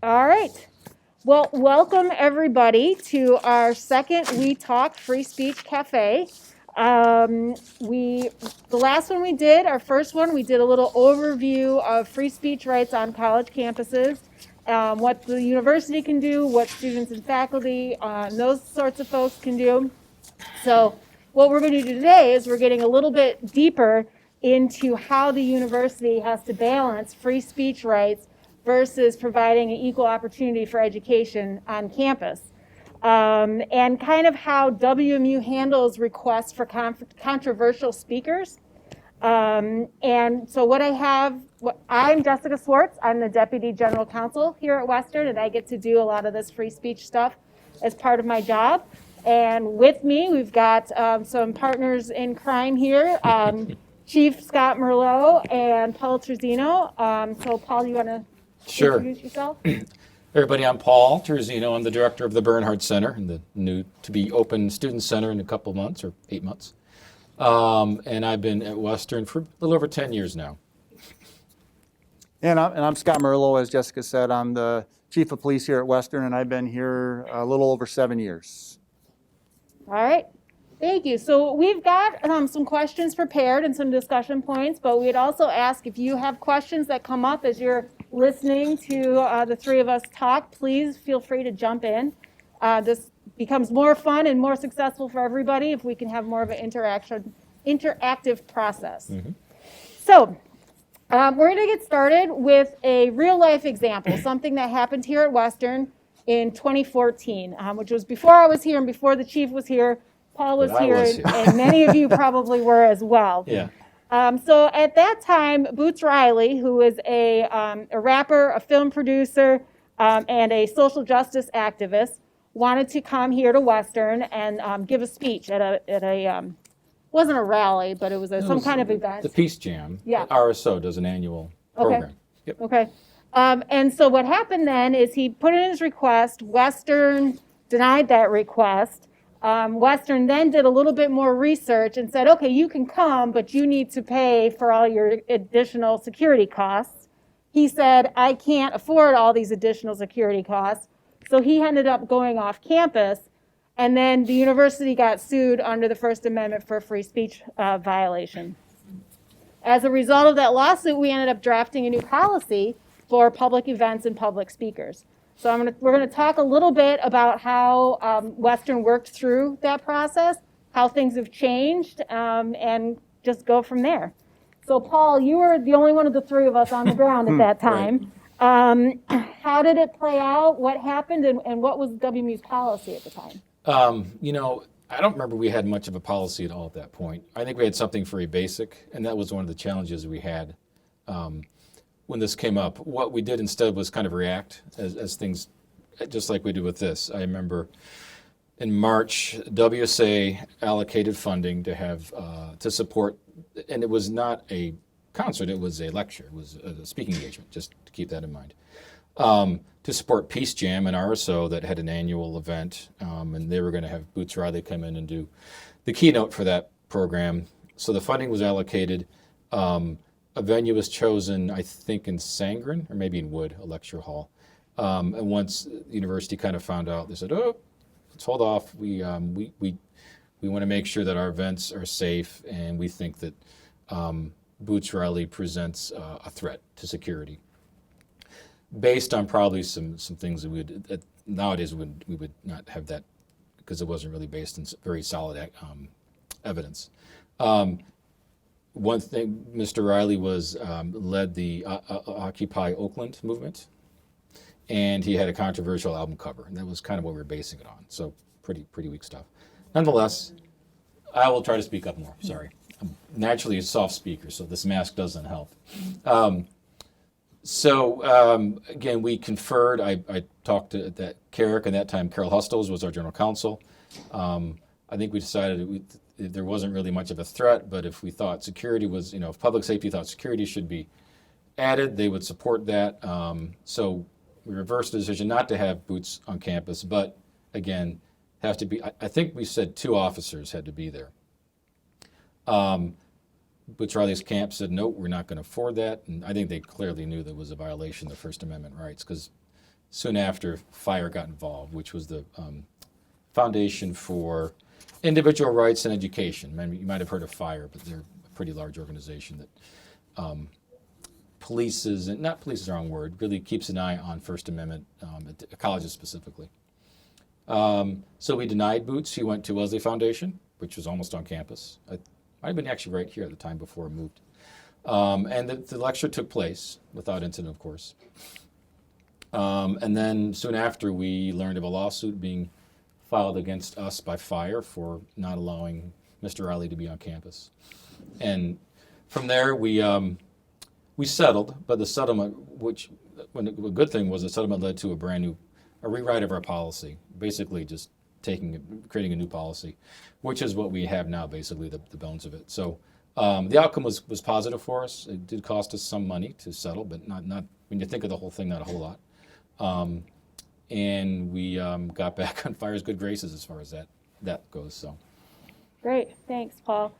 All right. Well, welcome everybody to our second We Talk Free Speech Cafe. The last one we did, our first one, we did a little overview of free speech rights on college campuses, what the university can do, what students and faculty, those sorts of folks can do. So what we're going to do today is we're getting a little bit deeper into how the university has to balance free speech rights versus providing an equal opportunity for education on campus. And kind of how WMU handles requests for controversial speakers. And so I'm Jessica Swart. I'm the Deputy General Counsel here at Western, and I get to do a lot of this free speech stuff as part of my job. And with me, we've got some partners in crime here, Chief Scott Merlot and Paul Terzino. So Paul, you want to introduce yourself? Everybody, I'm Paul Terzino. I'm the director of the Bernhardt Center and the new to-be-open student center in a couple months or 8 months. And I've been at Western for a little over 10 years now. And I'm Scott Merlot, as Jessica said. I'm the chief of police here at Western, and I've been here a little over 7 years. All right. Thank you. So we've got some questions prepared and some discussion points, but we'd also ask if you have questions that come up as you're listening to the three of us talk, please feel free to jump in. This becomes more fun and more successful for everybody if we can have more of an interactive process. Mm-hmm. So we're going to get started with a real life example, something that happened here at Western in 2014, which was before I was here and before the chief was here. Paul was here, and many of you probably were as well. Yeah. So at that time, Boots Riley, who is a rapper, a film producer, and a social justice activist, wanted to come here to Western and give a speech at a wasn't a rally, but it was some kind of event. The Peace Jam. Yeah. RSO does an annual program. Okay. Yep. Okay. And so what happened then is he put in his request. Western denied that request. Western then did a little bit more research and said, okay, you can come, but you need to pay for all your additional security costs. He said, I can't afford all these additional security costs. So he ended up going off campus, and then the university got sued under the First Amendment for a free speech violation. As a result of that lawsuit, we ended up drafting a new policy for public events and public speakers. So we're going to talk a little bit about how Western worked through that process, how things have changed, and just go from there. So Paul, you were the only one of the three of us on the ground at that time. Right. How did it play out? What happened, and what was WMU's policy at the time? I don't remember we had much of a policy at all at that point. I think we had something very basic, and that was one of the challenges we had when this came up. What we did instead was kind of react as things, just like we do with this. I remember in March, WSA allocated funding to have to support, and it was not a concert, it was a lecture, it was a speaking engagement, just to keep that in mind, to support Peace Jam and RSO that had an annual event, and they were going to have Boots Riley come in and do the keynote for that program. So the funding was allocated. A venue was chosen, I think, in Sangren, or maybe in Wood, a lecture hall. And once the university kind of found out, they said, oh, let's hold off. We want to make sure that our events are safe, and we think that Boots Riley presents a threat to security. Based on probably some things that nowadays we would not have that, because it wasn't really based on very solid evidence. One thing, Mr. Riley led the Occupy Oakland movement, and he had a controversial album cover, and that was kind of what we were basing it on. So pretty weak stuff. Nonetheless, I will try to speak up more. Sorry, I'm naturally a soft speaker, so this mask doesn't help. Again, we conferred. I talked to that Carrick, and at that time Carol Hustles was our general counsel. I think we decided there wasn't really much of a threat, but if we thought security was, if public safety thought security should be added, they would support that. So we reversed the decision not to have Boots on campus, but again, have to be, I think we said 2 officers had to be there. Boots Riley's camp said, no, we're not going to afford that. And I think they clearly knew there was a violation of the First Amendment rights, because soon after, fire got involved, which was the Foundation for Individual Rights and Education. I mean, you might have heard of FIRE, but they're a pretty large organization that polices, and not police is the wrong word, really keeps an eye on First Amendment at colleges specifically. So we denied Boots. He went to Wesley Foundation, which was almost on campus. I might have been actually right here at the time before I moved. And the lecture took place without incident, of course. And then soon after, we learned of a lawsuit being filed against us by FIRE for not allowing Mr. Riley to be on campus. And from there, we settled, but the settlement, a good thing was the settlement led to a rewrite of our policy, basically just creating a new policy, which is what we have now, basically the bones of it. So the outcome was positive for us. It did cost us some money to settle, but not when you think of the whole thing, not a whole lot. And we got back on FIRE's good graces as far as that goes. So Great, thanks, Paul.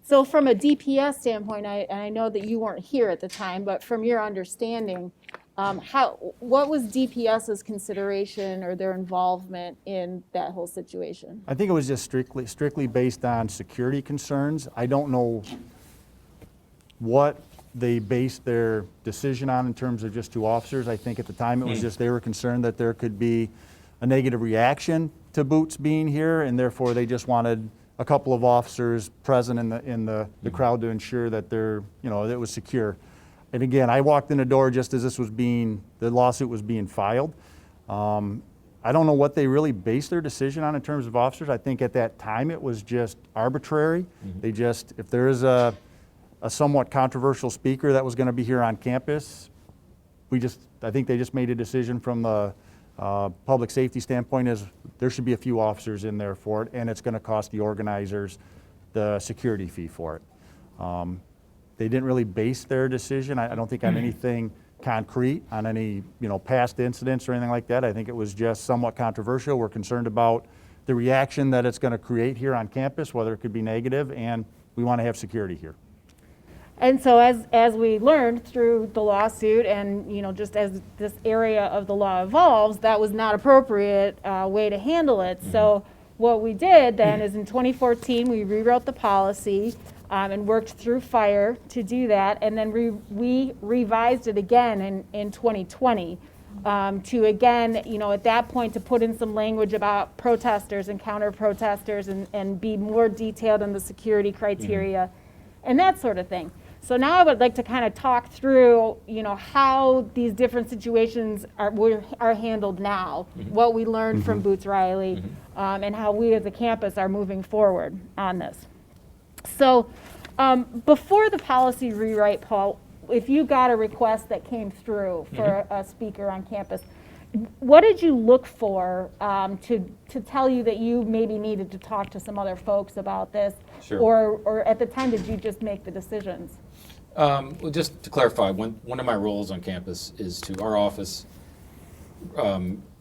So from a DPS standpoint, I know that you weren't here at the time, but from your understanding, what was DPS's consideration or their involvement in that whole situation? I think it was just strictly based on security concerns. I don't know what they based their decision on in terms of just 2 officers. I think at the time it was just they were concerned that there could be a negative reaction to Boots being here, and therefore they just wanted a couple of officers present in the crowd to ensure that it was secure. And again, I walked in the door just as the lawsuit was being filed. I don't know what they really based their decision on in terms of officers. I think at that time it was just arbitrary. They just, if there is a somewhat controversial speaker that was going to be here on campus, I think they just made a decision from the public safety standpoint is there should be a few officers in there for it, and it's going to cost the organizers the security fee for it. They didn't really base their decision, I don't think, on anything concrete, on any past incidents or anything like that. I think it was just somewhat controversial. We're concerned about the reaction that it's going to create here on campus, whether it could be negative, and we want to have security here. And so as we learned through the lawsuit and, just as this area of the law evolves, that was not appropriate way to handle it. So what we did then is in 2014, we rewrote the policy and worked through FIRE to do that. And then we revised it again in 2020 to again, at that point to put in some language about protesters and counter protesters and be more detailed in the security criteria and that sort of thing. So now I would like to kind of talk through, how these different situations are handled now, what we learned from Boots Riley, and how we as a campus are moving forward on this. So before the policy rewrite, Paul, if you got a request that came through for a speaker on campus, what did you look for to tell you that you maybe needed to talk to some other folks about this? Sure. Or at the time, did you just make the decisions? Well, just to clarify, one of my roles on campus is our office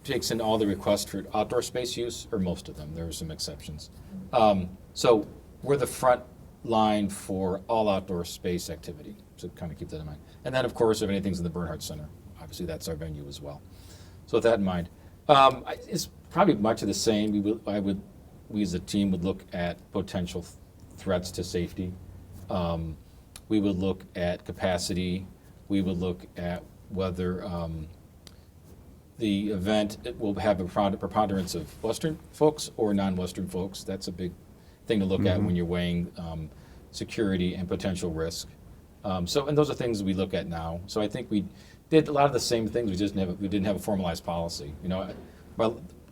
takes in all the requests for outdoor space use, or most of them. There are some exceptions. So we're the front line for all outdoor space activity, so kind of keep that in mind. And then, of course, if anything's in the Bernhardt Center, obviously that's our venue as well. So with that in mind, it's probably much of the same. We as a team would look at potential threats to safety. We would look at capacity. We would look at whether the event will have a preponderance of Western folks or non-Western folks. That's a big thing to look at when you're weighing security and potential risk. And those are things we look at now. So I think we did a lot of the same things. We didn't have a formalized policy.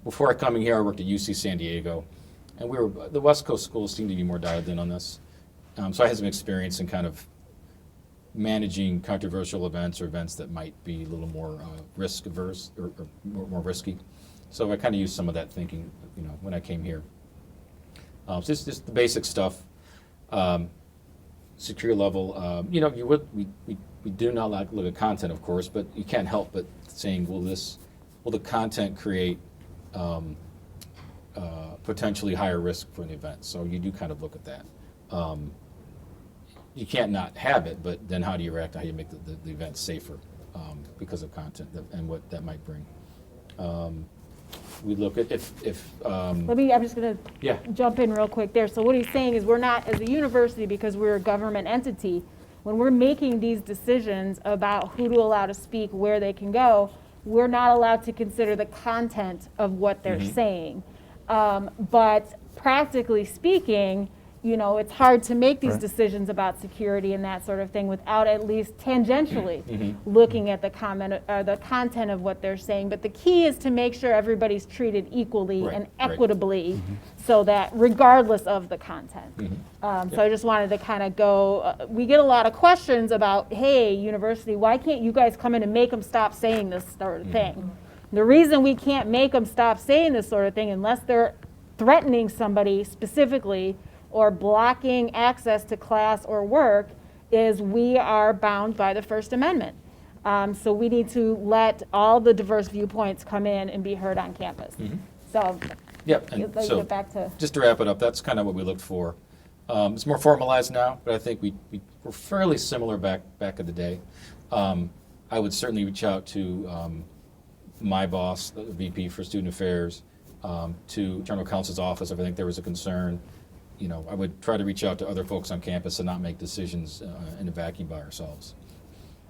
Before coming here, I worked at UC San Diego, and the West Coast schools seemed to be more dialed in on this. So I had some experience in kind of managing controversial events or events that might be a little more risk averse or more risky. So I kind of used some of that thinking, when I came here. So it's just the basic stuff. Secure level. We do not like to look at content, of course, but you can't help but saying, will the content create potentially higher risk for an event? So you do kind of look at that. You can't not have it, but then how do you react? How do you make the event safer because of content and what that might bring? We look at I'm just going to yeah. jump in real quick there. So what he's saying is we're not, as a university, because we're a government entity, when we're making these decisions about who to allow to speak, where they can go, we're not allowed to consider the content of what they're saying. But practically speaking, you know, it's hard to make these decisions about security and that sort of thing without at least tangentially looking at the content of what they're saying. But the key is to make sure everybody's treated equally and equitably, so that regardless of the content. So I just wanted to kind of go. We get a lot of questions about, hey, university, why can't you guys come in and make them stop saying this sort of thing? The reason we can't make them stop saying this sort of thing, unless they're threatening somebody specifically or blocking access to class or work, is we are bound by the First Amendment. So we need to let all the diverse viewpoints come in and be heard on campus. So Yep, and let's so get back to. just to wrap it up, that's kind of what we looked for. It's more formalized now, but I think we were fairly similar back in the day. I would certainly reach out to my boss, the VP for Student Affairs, to General Counsel's office if I think there was a concern. You know, I would try to reach out to other folks on campus and not make decisions in a vacuum by ourselves.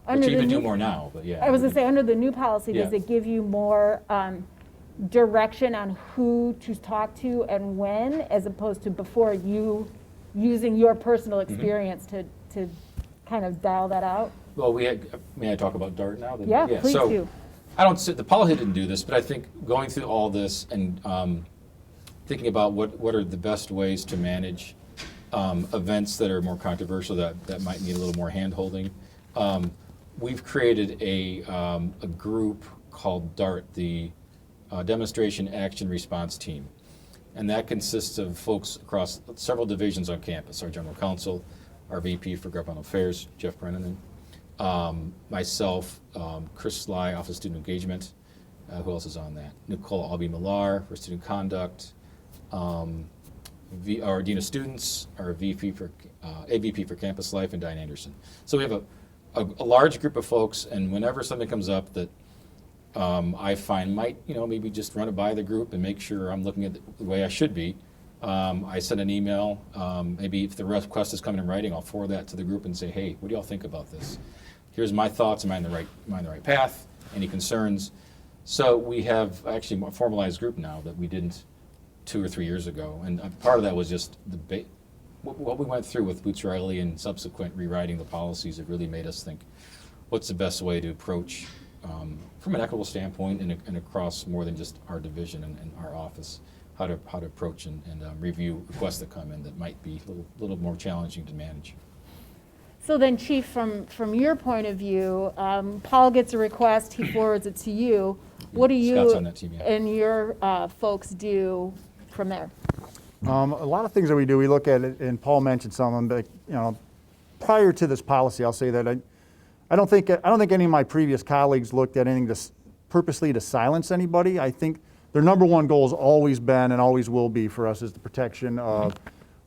Which you even do more now, but yeah. I was going to say, under the new policy, does Yeah. it give you more direction on who to talk to and when, as opposed to before you using your personal experience to kind of dial that out? Well, may I talk about DART now? Yeah, please so do. The policy didn't do this, but I think going through all this and thinking about what are the best ways to manage events that are more controversial, that might need a little more hand-holding. We've created a group called DART, the Demonstration Action Response Team. And that consists of folks across several divisions on campus, our General Counsel, our VP for Governmental Affairs, Jeff Brennan, myself, Chris Sly, Office of Student Engagement, who else is on that? Nicole Albee-Millar for Student Conduct, our Dean of Students, our AVP for Campus Life, and Diane Anderson. So we have a large group of folks, and whenever something comes up that I find might, maybe just run it by the group and make sure I'm looking at it the way I should be, I send an email. Maybe if the request is coming in writing, I'll forward that to the group and say, hey, what do y'all think about this? Here's my thoughts. Am I in the right path? Any concerns? So we have actually a formalized group now that we didn't 2 or 3 years ago, and part of that was just what we went through with Boots Riley and subsequent rewriting the policies. It really made us think, what's the best way to approach from an equitable standpoint and across more than just our division and our office, how to approach and review requests that come in that might be a little more challenging to manage. So then, Chief, from your point of view, Paul gets a request, he forwards it to you. What do Scott's you on that team, yeah. and your folks do from there? A lot of things that we do, we look at it, and Paul mentioned some of them, but prior to this policy, I'll say that I don't think any of my previous colleagues looked at anything purposely to silence anybody. I think their number one goal has always been and always will be for us is the protection of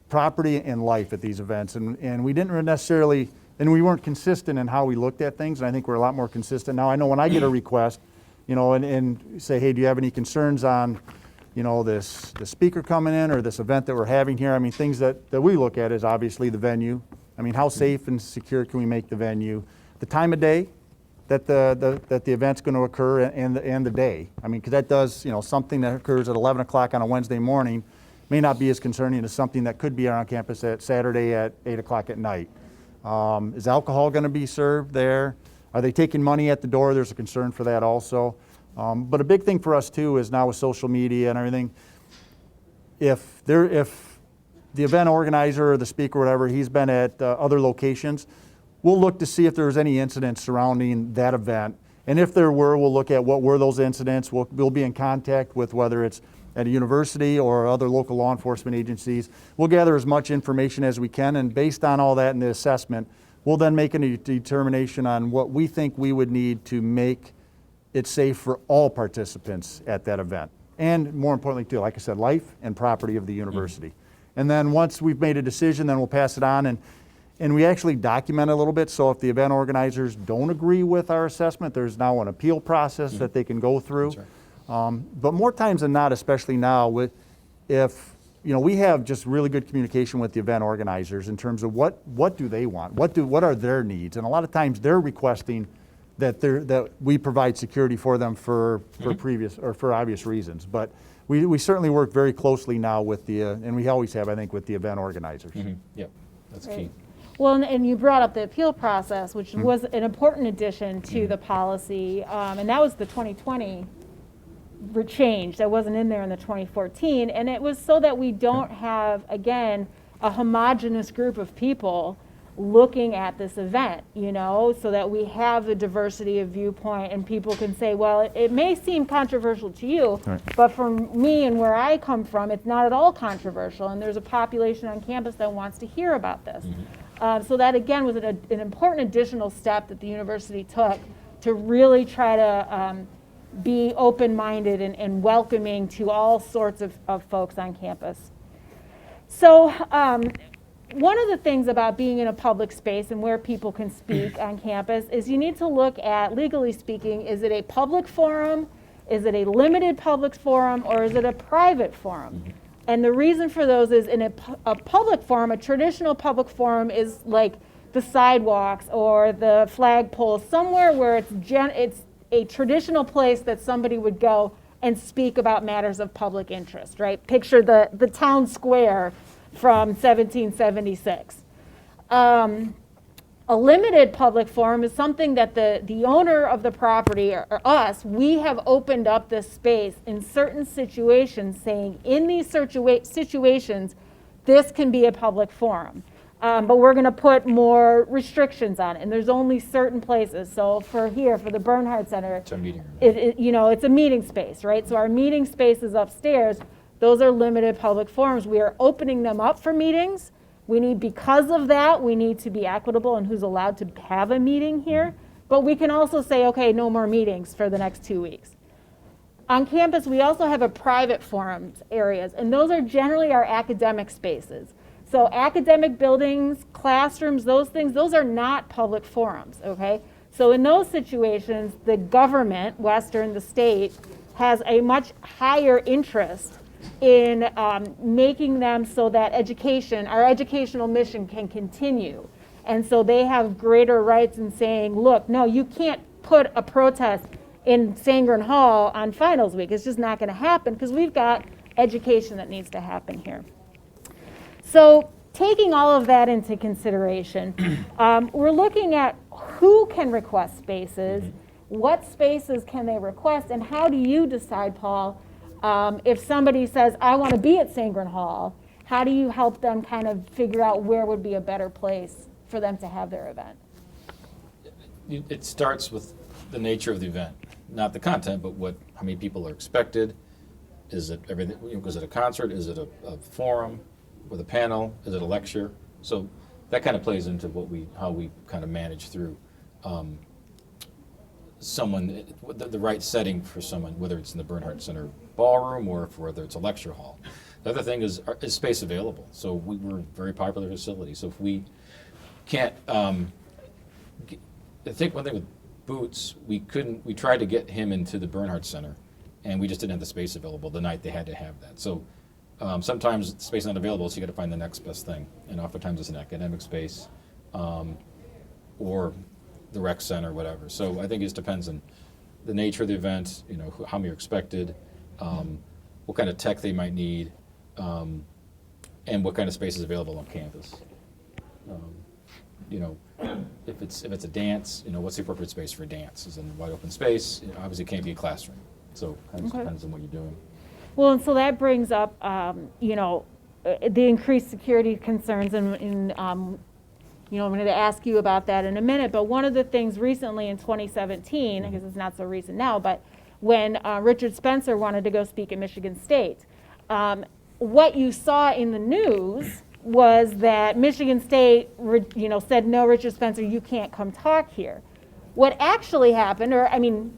property and life at these events, and we didn't necessarily, and we weren't consistent in how we looked at things, and I think we're a lot more consistent now. I know when I get a request, and say, hey, do you have any concerns on the speaker coming in or this event that we're having here? I mean, things that we look at is obviously the venue. I mean, how safe and secure can we make the venue? The time of day that the event's going to occur and the day. I mean, because that does, something that occurs at 11 o'clock on a Wednesday morning may not be as concerning as something that could be on campus at Saturday at 8 o'clock at night. Is alcohol going to be served there? Are they taking money at the door? There's a concern for that also. But a big thing for us too is now with social media and everything, if the event organizer or the speaker or whatever, he's been at other locations, we'll look to see if there's any incidents surrounding that event. And if there were, we'll look at what were those incidents. We'll be in contact with whether it's at a university or other local law enforcement agencies. We'll gather as much information as we can, and based on all that in the assessment, we'll then make a determination on what we think we would need to make it safe for all participants at that event. And more importantly too, like I said, life and property of the university. And then once we've made a decision, then we'll pass it on, and we actually document it a little bit, so if the event organizers don't agree with our assessment, there's now an appeal process that they can go through. That's right. But more times than not, especially now, we have just really good communication with the event organizers in terms of what do they want, what are their needs, and a lot of times they're requesting that we provide security for them for previous or for obvious reasons. But we certainly work very closely now with and we always have, I think, with the event organizers. Yep, that's Right. key. Well, and you brought up the appeal process, which was an important addition to the policy, and that was the 2020 change that wasn't in there in the 2014, and it was so that we don't have, again, a homogenous group of people looking at this event, so that we have a diversity of viewpoint and people can say, well, it may seem controversial to you, Right. but for me and where I come from, it's not at all controversial, and there's a population on campus that wants to hear about this. So that, again, was an important additional step that the university took to really try to be open-minded and welcoming to all sorts of folks on campus. So one of the things about being in a public space and where people can speak on campus is you need to look at, legally speaking, is it a public forum, is it a limited public forum, or is it a private forum? And the reason for those is in a public forum, a traditional public forum is like the sidewalks or the flagpole, somewhere where it's a traditional place that somebody would go and speak about matters of public interest, right? Picture the town square from 1776. A limited public forum is something that the owner of the property, or us, we have opened up this space in certain situations, saying in these situations, this can be a public forum. But we're going to put more restrictions on it, and there's only certain places. So for the Bernhardt Center, It's a meeting room. it's a meeting space, right? So our meeting space is upstairs. Those are limited public forums. We are opening them up for meetings. Because of that, we need to be equitable in who's allowed to have a meeting here. But we can also say, okay, no more meetings for the next 2 weeks. On campus, we also have a private forums areas, and those are generally our academic spaces. So academic buildings, classrooms, those are not public forums, okay? So in those situations, the government, Western, the state, has a much higher interest in making them so that our educational mission can continue. And so they have greater rights in saying, look, no, you can't put a protest in Sangren Hall on finals week. It's just not going to happen because we've got education that needs to happen here. So taking all of that into consideration, we're looking at who can request spaces, what spaces can they request, and how do you decide, Paul, if somebody says, I want to be at Sangren Hall, how do you help them kind of figure out where would be a better place for them to have their event? It starts with the nature of the event, not the content, but how many people are expected. Is it everything? Is it a concert? Is it a forum with a panel? Is it a lecture? So that kind of plays into how we kind of manage through the right setting for someone, whether it's in the Bernhardt Center ballroom or whether it's a lecture hall. The other thing is space available. So we're a very popular facility. So if we can't, I think one thing with Boots, we tried to get him into the Bernhardt Center, and we just didn't have the space available the night they had to have that. So sometimes the space is not available, so you got to find the next best thing. And oftentimes it's an academic space or the rec center, whatever. So I think it just depends on the nature of the event, how many are expected, what kind of tech they might need, and what kind of space is available on campus. If it's a dance, what's the appropriate space for a dance? Is it a wide open space? Obviously, it can't be a classroom. So it kind of depends on what you're doing. Well, and so that brings up, the increased security concerns, and I'm going to ask you about that in a minute. But one of the things recently in 2017, because it's not so recent now, but when Richard Spencer wanted to go speak at Michigan State, what you saw in the news was that Michigan State, said, no, Richard Spencer, you can't come talk here. What actually happened,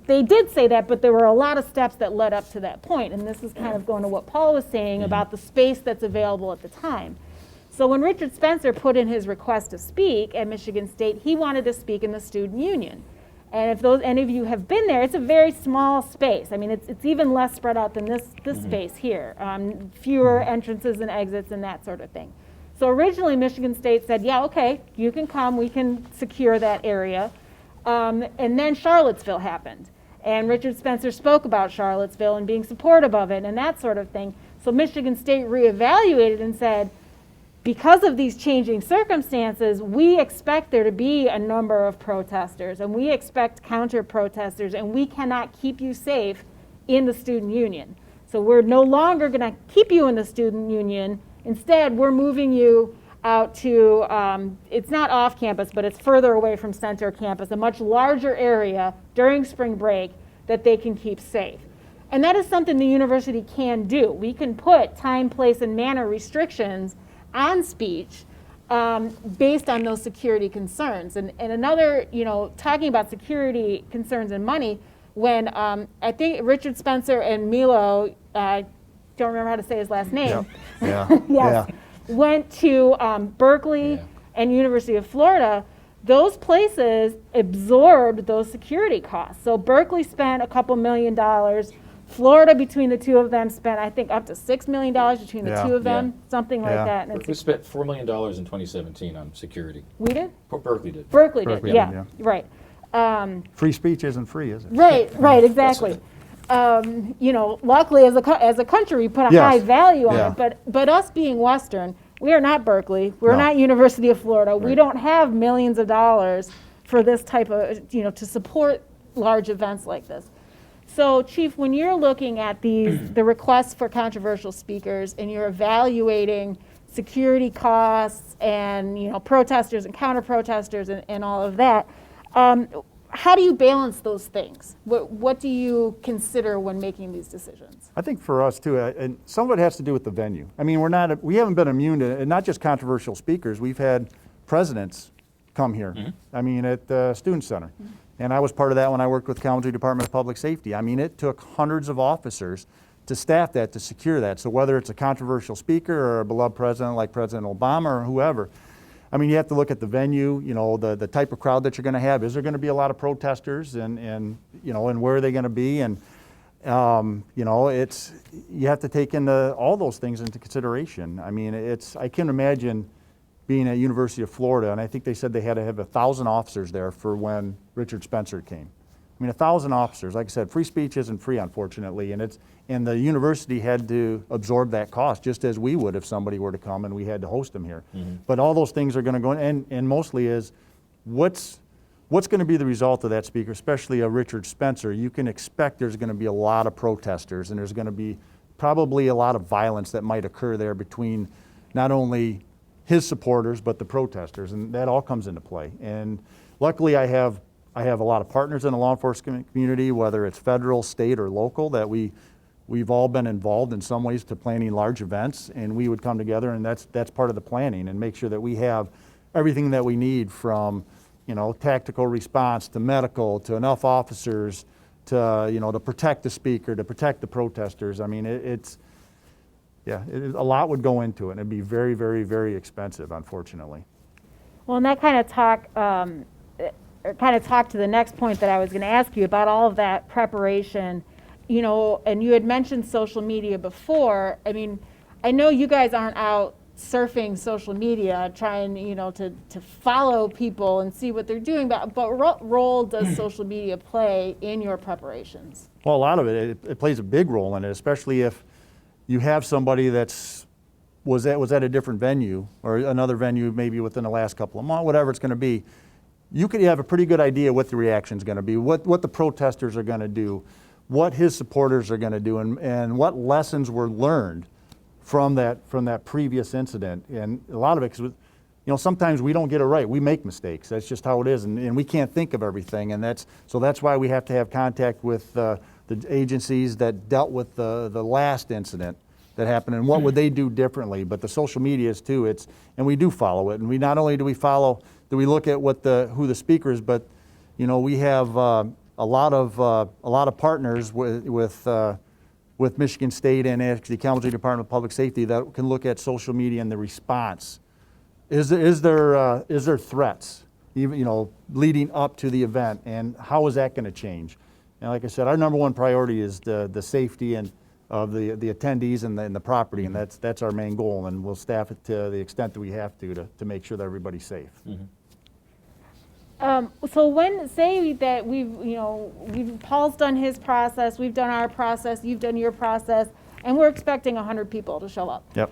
they did say that, but there were a lot of steps that led up to that point. And this is kind of going to what Paul was saying about the space that's available at the time. So when Richard Spencer put in his request to speak at Michigan State, he wanted to speak in the student union. And if any of you have been there, it's a very small space. I mean, it's even less spread out than this space here. Fewer entrances and exits and that sort of thing. So originally, Michigan State said, yeah, okay, you can come, we can secure that area. And then Charlottesville happened. And Richard Spencer spoke about Charlottesville and being supportive of it and that sort of thing. So Michigan State reevaluated and said, because of these changing circumstances, we expect there to be a number of protesters, and we expect counter-protesters, and we cannot keep you safe in the student union. So we're no longer going to keep you in the student union. Instead, we're moving you out to, it's not off campus, but it's further away from center campus, a much larger area during spring break that they can keep safe. And that is something the university can do. We can put time, place, and manner restrictions on speech based on those security concerns. And another, talking about security concerns and money, when I think Richard Spencer and Milo, I don't remember how to say his last name, Yep. Yeah. yes, went to Berkeley and University of Florida, those places absorbed those security costs. So Berkeley spent a couple $1 million. Florida, between the two of them, spent, I think, up to $6 million between the two of them, something like that. And We spent $4 million in 2017 on security. we did? Berkeley did. Berkeley did, Berkeley did, yeah, right. Free speech isn't free, is it? Right, exactly. Luckily, as a country, we put a Yes. high value on Yeah. it. But us being Western, we are not Berkeley. We're No. not University of Florida. We Right. don't have millions of dollars for this type of, to support large events like this. So, Chief, when you're looking at the requests for controversial speakers and you're evaluating security costs and protesters and counter-protesters and all of that, how do you balance those things? What do you consider when making these decisions? I think for us too, and some of it has to do with the venue. I mean, we haven't been immune to, and not just controversial speakers. We've had presidents come here. I mean, at the Student Center. And I was part of that when I worked with Kalamazoo Department of Public Safety. I mean, it took hundreds of officers to staff that, to secure that. So whether it's a controversial speaker or a beloved president like President Obama or whoever, I mean, you have to look at the venue, the type of crowd that you're going to have. Is there going to be a lot of protesters, and where are they going to be? And you have to take into all those things into consideration. I mean, I can imagine being at University of Florida, and I think they said they had to have 1,000 officers there for when Richard Spencer came. I mean, 1,000 officers. Like I said, free speech isn't free, unfortunately, and the university had to absorb that cost, just as we would if somebody were to come and we had to host them here. But all those things are going to go in, and mostly is what's going to be the result of that speaker, especially a Richard Spencer. You can expect there's going to be a lot of protesters, and there's going to be probably a lot of violence that might occur there between not only his supporters, but the protesters, and that all comes into play. And luckily, I have a lot of partners in the law enforcement community, whether it's federal, state, or local, that we've all been involved in some ways to planning large events, and we would come together, and that's part of the planning, and make sure that we have everything that we need, from tactical response to medical to enough officers to protect the speaker, to protect the protesters. I mean, a lot would go into it, and it'd be very, very, very expensive, unfortunately. Well, and that kind of talk to the next point that I was going to ask you about all of that preparation, and you had mentioned social media before. I mean, I know you guys aren't out surfing social media trying, to follow people and see what they're doing, but what role does social media play in your preparations? Well, a lot of it plays a big role in it, especially if you have somebody was at a different venue or another venue maybe within the last couple of months, whatever it's going to be. You could have a pretty good idea what the reaction's going to be, what the protesters are going to do, what his supporters are going to do, and what lessons were learned from that previous incident. And a lot of it, because sometimes we don't get it right. We make mistakes. That's just how it is, and we can't think of everything. And that's why we have to have contact with the agencies that dealt with the last incident that happened, and what would they do differently. But the social media is too. And we do follow it, and we not only do we look at who the speaker is, but we have a lot of partners with Michigan State and actually Kalamazoo Department of Public Safety that can look at social media and the response. Is there threats? even, leading up to the event, and how is that going to change? And like I said, our number one priority is the safety and of the attendees and the property, and that's our main goal, and we'll staff it to the extent that we have to make sure that everybody's safe. So when, say that Paul's done his process, we've done our process, you've done your process, and we're expecting 100 people to show up. Yep.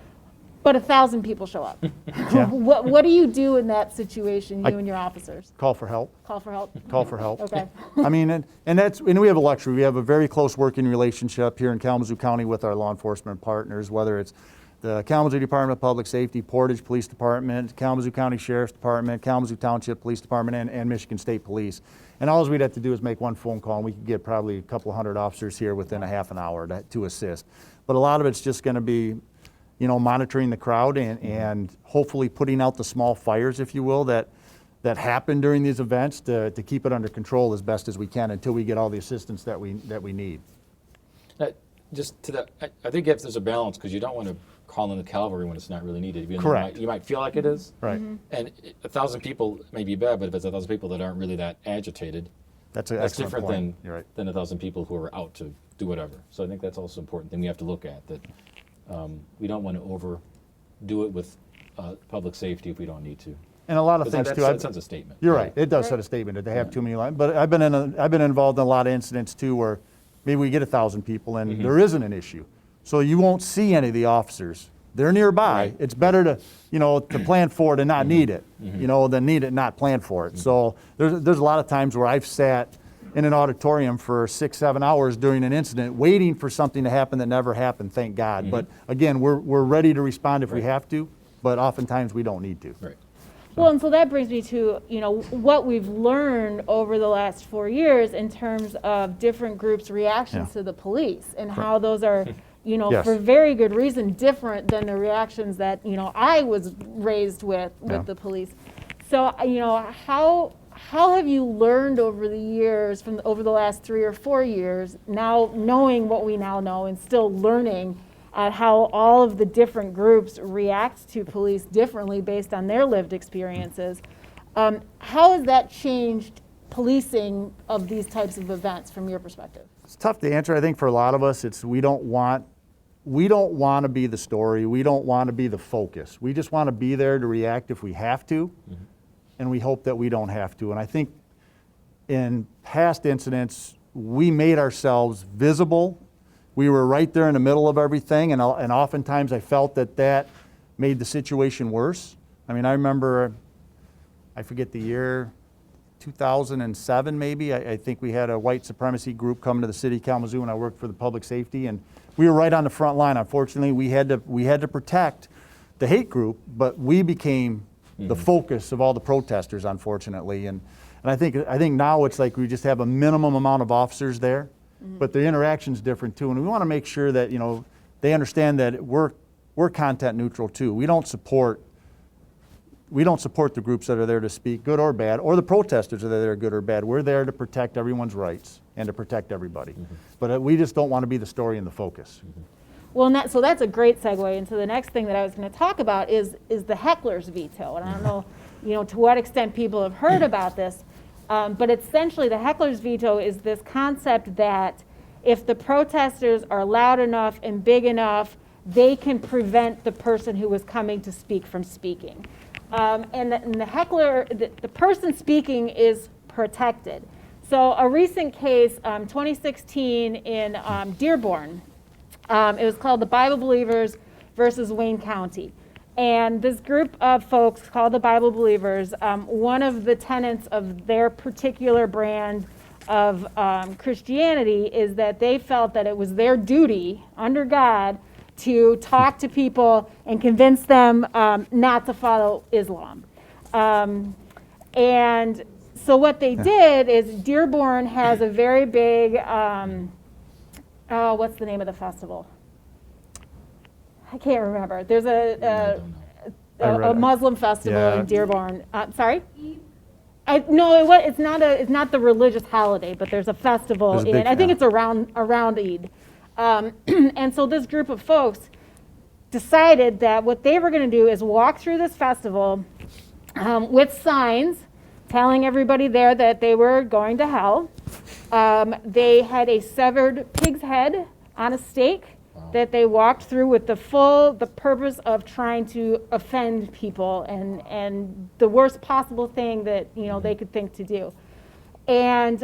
But 1,000 people show up. Yeah. What do you do in that situation, you and your officers? Call for help. Call for help? Call for help. Okay. I mean, and we have a luxury. We have a very close working relationship here in Kalamazoo County with our law enforcement partners, whether it's the Kalamazoo Department of Public Safety, Portage Police Department, Kalamazoo County Sheriff's Department, Kalamazoo Township Police Department, and Michigan State Police. And all we'd have to do is make one phone call, and we could get probably a couple hundred officers here within a half an hour to assist. But a lot of it's just going to be, monitoring the crowd and hopefully putting out the small fires, if you will, that happen during these events to keep it under control as best as we can until we get all the assistance that we need. Just to that, I think if there's a balance, because you don't want to call in the cavalry when it's not really needed. Correct. You might feel like it is. Right. And 1,000 people may be bad, but if it's 1,000 people that aren't really that agitated, That's an that's excellent different point. You're right. than 1,000 people who are out to do whatever. So I think that's also an important thing we have to look at, that we don't want to overdo it with public safety if we don't need to. And a lot of things That too. sends a statement. You're right. It does set a statement that they have too many lines. But I've been involved in a lot of incidents too where maybe we get 1,000 people and there isn't an issue. So you won't see any of the officers. They're nearby. Right. It's better to, to plan for it and not need it, than need it and not plan for it. So there's a lot of times where I've sat in an auditorium for 6-7 hours during an incident waiting for something to happen that never happened, thank God. But again, we're ready to respond if we have to, but oftentimes we don't need to. Right. Well, and so that brings me to, what we've learned over the last 4 years in terms of different groups' reactions to the police and how those are, Yes. for very good reason, different than the reactions that, I was raised with the police. So, how have you learned over the years, over the last 3 or 4 years, now knowing what we now know and still learning how all of the different groups react to police differently based on their lived experiences? How has that changed policing of these types of events from your perspective? It's tough to answer. I think for a lot of us, we don't want to be the story. We don't want to be the focus. We just want to be there to react if we have to, and we hope that we don't have to. And I think in past incidents, we made ourselves visible. We were right there in the middle of everything, and oftentimes I felt that made the situation worse. I mean, I remember, I forget the year, 2007 maybe, I think we had a white supremacy group come to the city of Kalamazoo, and I worked for the public safety, and we were right on the front line. Unfortunately, we had to protect the hate group, but we became the focus of all the protesters, unfortunately. And I think now it's like we just have a minimum amount of officers there, but the interaction's different too. And we want to make sure that they understand that we're content neutral too. We don't support the groups that are there to speak, good or bad, or the protesters that are there, good or bad. We're there to protect everyone's rights and to protect everybody. But we just don't want to be the story and the focus. Well, so that's a great segue into the next thing that I was going to talk about is the Hecklers Veto. And I don't know, to what extent people have heard about this, but essentially the Hecklers Veto is this concept that if the protesters are loud enough and big enough, they can prevent the person who was coming to speak from speaking. And the heckler, the person speaking is protected. So a recent case, 2016 in Dearborn, it was called the Bible Believers versus Wayne County. And this group of folks called the Bible Believers, one of the tenets of their particular brand of Christianity is that they felt that it was their duty under God to talk to people and convince them not to follow Islam. And so what they did is Dearborn has a very big, what's the name of the festival? I can't remember. There's a Muslim festival in Dearborn. Sorry? No, it's not the religious holiday, but there's a festival, and I think it's around Eid. And so this group of folks decided that what they were going to do is walk through this festival with signs telling everybody there that they were going to hell. They had a severed pig's head on a stake that they walked through with the purpose of trying to offend people and the worst possible thing that they could think to do. And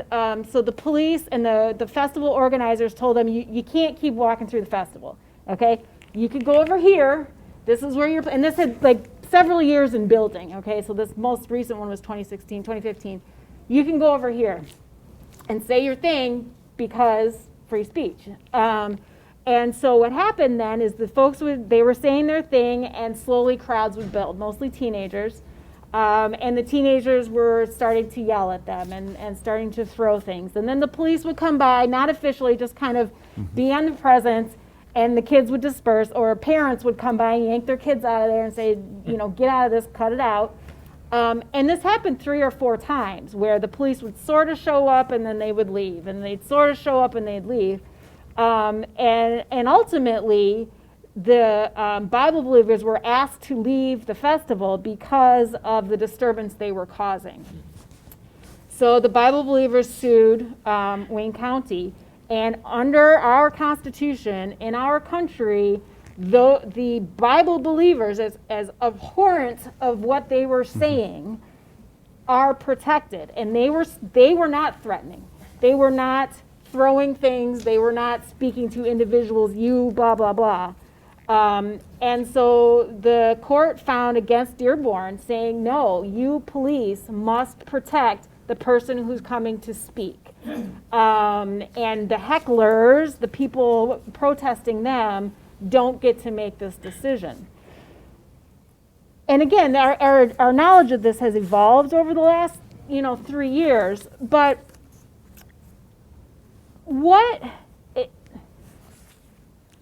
so the police and the festival organizers told them, you can't keep walking through the festival, okay? You could go over here. This is where and this had like several years in building, okay? So this most recent one was 2016, 2015. You can go over here and say your thing because free speech. And so what happened then is the folks they were saying their thing, and slowly crowds would build, mostly teenagers. And the teenagers were starting to yell at them and starting to throw things. And then the police would come by, not officially, just kind of be on the presence, and the kids would disperse, or parents would come by and yank their kids out of there and say, get out of this, cut it out. And this happened 3 or 4 times, where the police would sort of show up and then they would leave, and they'd sort of show up and they'd leave. And ultimately, the Bible believers were asked to leave the festival because of the disturbance they were causing. So the Bible believers sued Wayne County, and under our Constitution in our country, the Bible believers, as abhorrent of what they were saying, are protected. And they were not threatening. They were not throwing things. They were not speaking to individuals, you blah, blah, blah. And so the court found against Dearborn, saying, no, you police must protect the person who's coming to speak. And the hecklers, the people protesting them, don't get to make this decision. And again, our knowledge of this has evolved over the last 3 years, but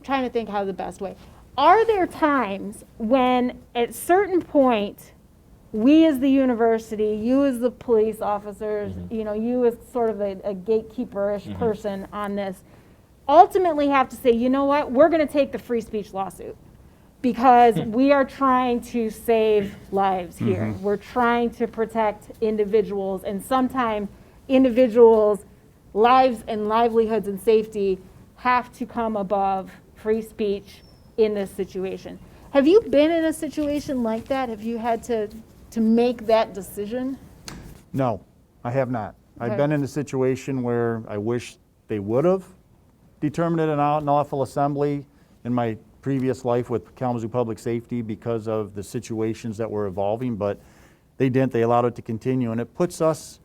trying to think how the best way. Are there times when at certain point, we as the university, you as the police officers, you as sort of a gatekeeper-ish person on this, ultimately have to say, you know what, we're going to take the free speech lawsuit because we are trying to save lives here. We're trying to protect individuals, and sometimes individuals' lives and livelihoods and safety have to come above free speech in this situation. Have you been in a situation like that? Have you had to make that decision? No, I have not. Okay. I've been in a situation where I wish they would have determined it an unlawful assembly in my previous life with Kalamazoo Public Safety because of the situations that were evolving, but they didn't. They allowed it to continue, and it puts us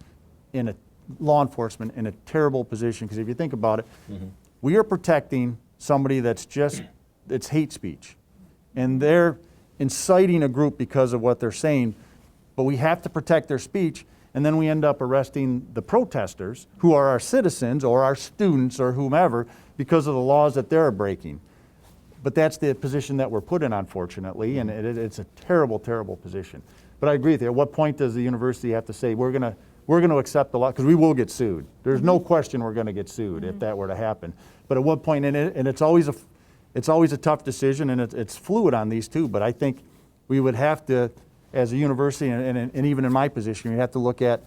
in a law enforcement in a terrible position, because if you think about it, we are protecting somebody it's hate speech, and they're inciting a group because of what they're saying, but we have to protect their speech, and then we end up arresting the protesters, who are our citizens or our students or whomever, because of the laws that they're breaking. But that's the position that we're put in, unfortunately, and it's a terrible, terrible position. But I agree with you. At what point does the university have to say, we're going to accept the law, because we will get sued. There's no question we're going to get sued if that were to happen. But at what point, and it's always a tough decision, and it's fluid on these too, but I think we would have to, as a university, and even in my position, you have to look at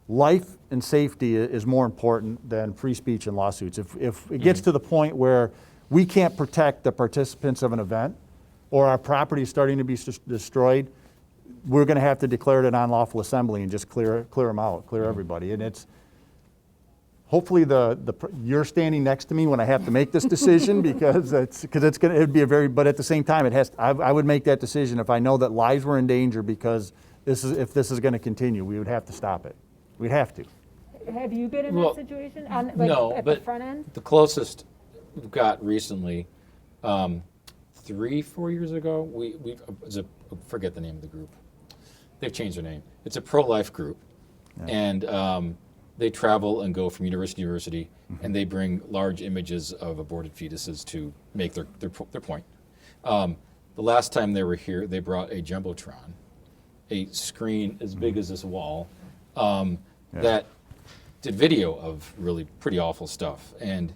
life and safety is more important than free speech and lawsuits. If it gets to the point where we can't protect the participants of an event, or our property is starting to be destroyed, we're going to have to declare it an unlawful assembly and just clear them out, clear everybody. And it's hopefully you're standing next to me when I have to make this decision, because it'd be a very, but at the same time, I would make that decision if I know that lives were in danger, because if this is going to continue, we would have to stop it. We'd have to. Have you been in that situation no, at but the front end? the closest we've got recently, 3-4 years ago, I forget the name of the group. They've changed their name. It's a pro-life group, and they travel and go from university to university, and they bring large images of aborted fetuses to make their point. The last time they were here, they brought a jumbotron, a screen as big as this wall, that did video of really pretty awful stuff. And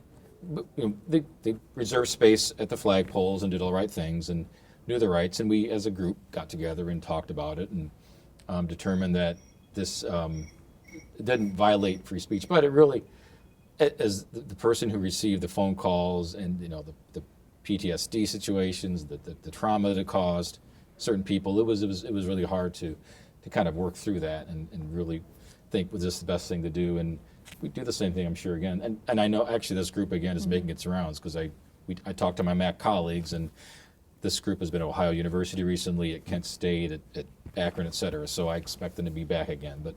they reserved space at the flagpoles and did all the right things and knew the rights. And we, as a group, got together and talked about it and determined that this it didn't violate free speech, but it really, as the person who received the phone calls and the PTSD situations, the trauma that it caused certain people, it was really hard to kind of work through that and really think, was this the best thing to do? And we do the same thing, I'm sure, again. And I know actually this group again is making its rounds, because I talked to my MAC colleagues, and this group has been at Ohio University recently, at Kent State, at Akron, et cetera. So I expect them to be back again. But